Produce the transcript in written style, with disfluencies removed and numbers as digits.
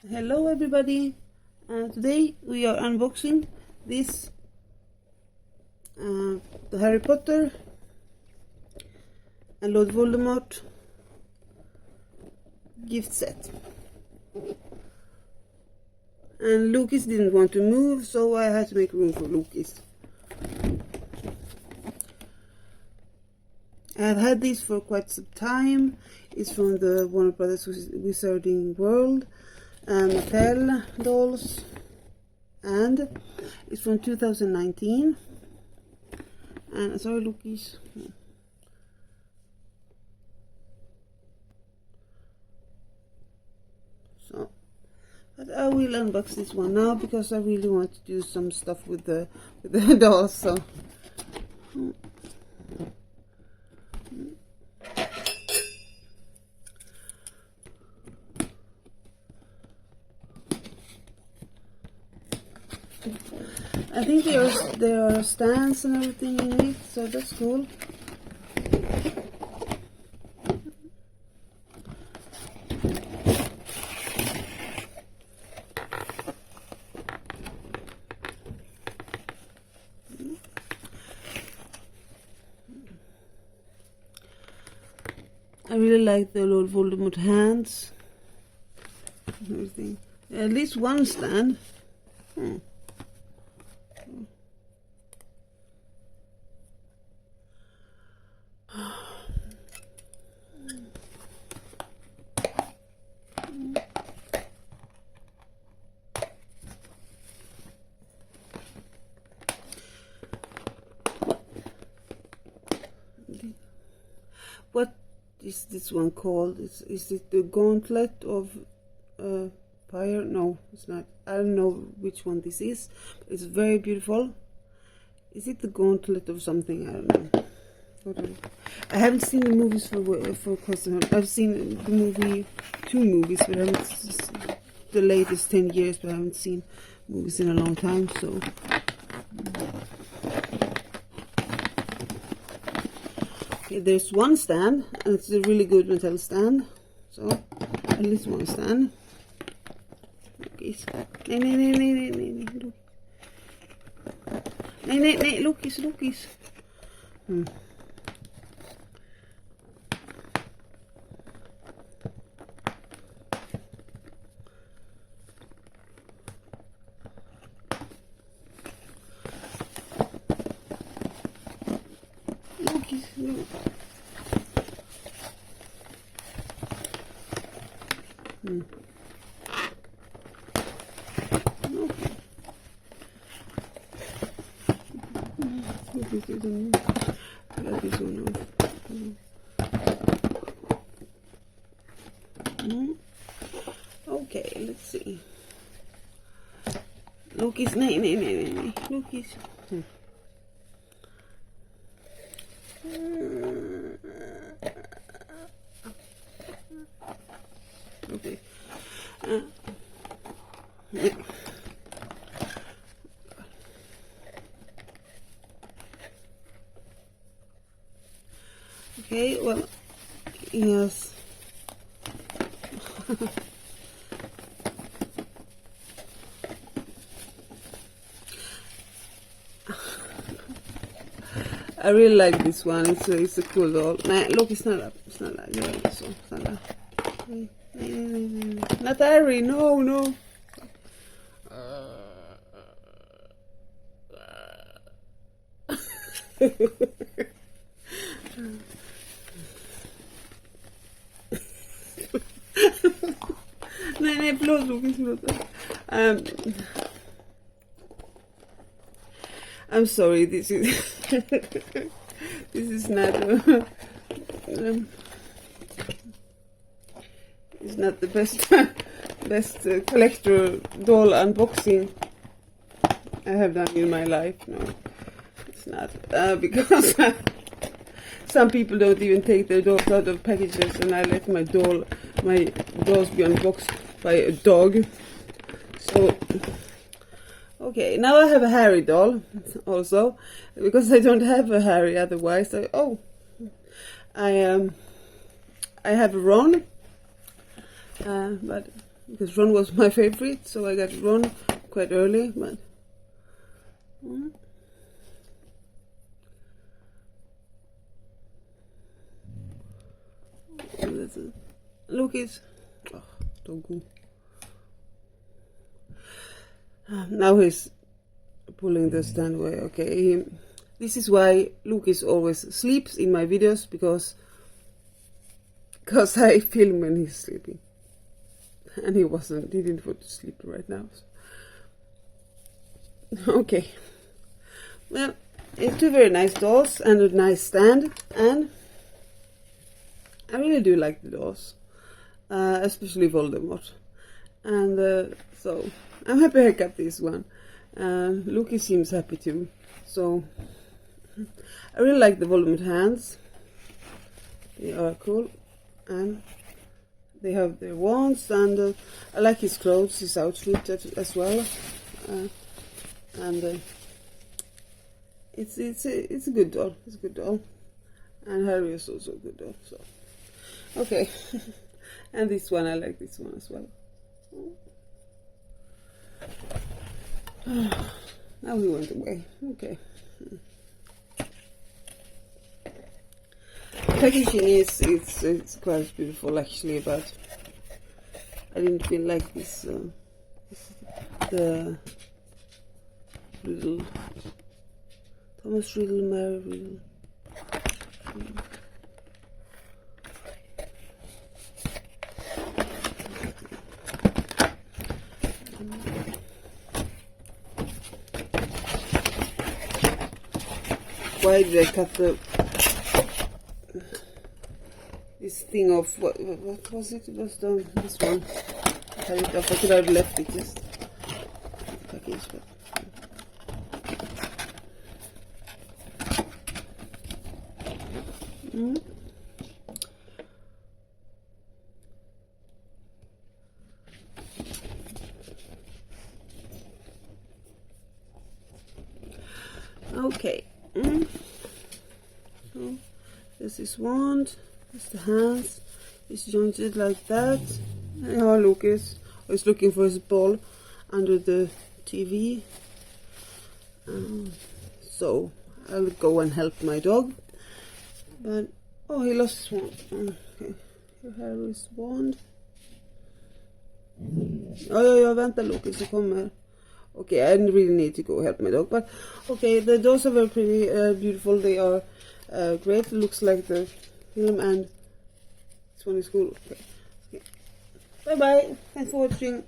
Hello everybody, today we are unboxing this the Harry Potter and Lord Voldemort gift set. And Lucas didn't want to move, so I had to make room for Lucas. I've had this for quite some time. It's from the Warner Brothers Wizarding World. Mattel dolls, and it's from 2019. And sorry, Lucas. So, but I will unbox this one now because I really want to do some stuff with the dolls. So. I think there are stands and everything in it, so that's cool. I really like the Lord Voldemort hands. Everything. At least one stand. What is this one called? Is it the Gauntlet of Fire? No, it's not. I don't know which one this is. It's very beautiful. Is it the Gauntlet of something? I don't know. I haven't seen the movies for quite some time. I've seen the two movies, but I haven't the latest 10 years. But I haven't seen movies in a long time. So. Okay, there's one stand, and it's a really good Mattel stand. So at least one stand. Lucas, nej, Lucas. Okay, let's see. Lucas, nej, Lucas. Okay. Okay, well, yes. I really like this one. It's a cool doll. Nah, look, it's not up. It's not like yeah, so it's not like. Not Harry. No. Nej, förlåt Lucas. I'm sorry, this is this is not it's not the best collector doll unboxing I have done in my life. No, it's not because some people don't even take their dolls out of packages, and I let my dolls be unboxed by a dog. So. Okay, now I have a Harry doll also, because I don't have a Harry otherwise. I have a Ron, but because Ron was my favorite, so I got Ron quite early, but look, it's don't go. Now he's pulling the stand away. Okay, this is why Lucas always sleeps in my videos, because I film when he's sleeping, and he didn't want to sleep right now. So. Okay, well, it's two very nice dolls and a nice stand, and I really do like the dolls, especially Voldemort, and so I'm happy I got this one. Lucas seems happy too, so I really like the Voldemort hands. They are cool, and they have their wands, and I like his clothes, his outfit as well, and it's a good doll. It's a good doll, and Harry is also a good doll. So okay, and this one, I like this one as well. Now he went away. Okay. Packaging it's quite beautiful actually, but I didn't feel like this. The Riddle, Thomas Riddle, Mary Riddle. Why did I cut this thing off? What was it? It was this one. I cut it off. I could have left it just package, but. Okay. So there's this wand, there's the hands, it's jointed like that. Oh, Lucas is looking for his ball under the TV. So I'll go and help my dog. But oh, he lost his wand. Okay, here is wand. Ja, vänta Lucas, jag kommer. Okay, I really need to go help my dog, but okay, those are very pretty, beautiful. They are great. It looks like the film, and this one is cool. Okay. Bye bye. Thanks for watching.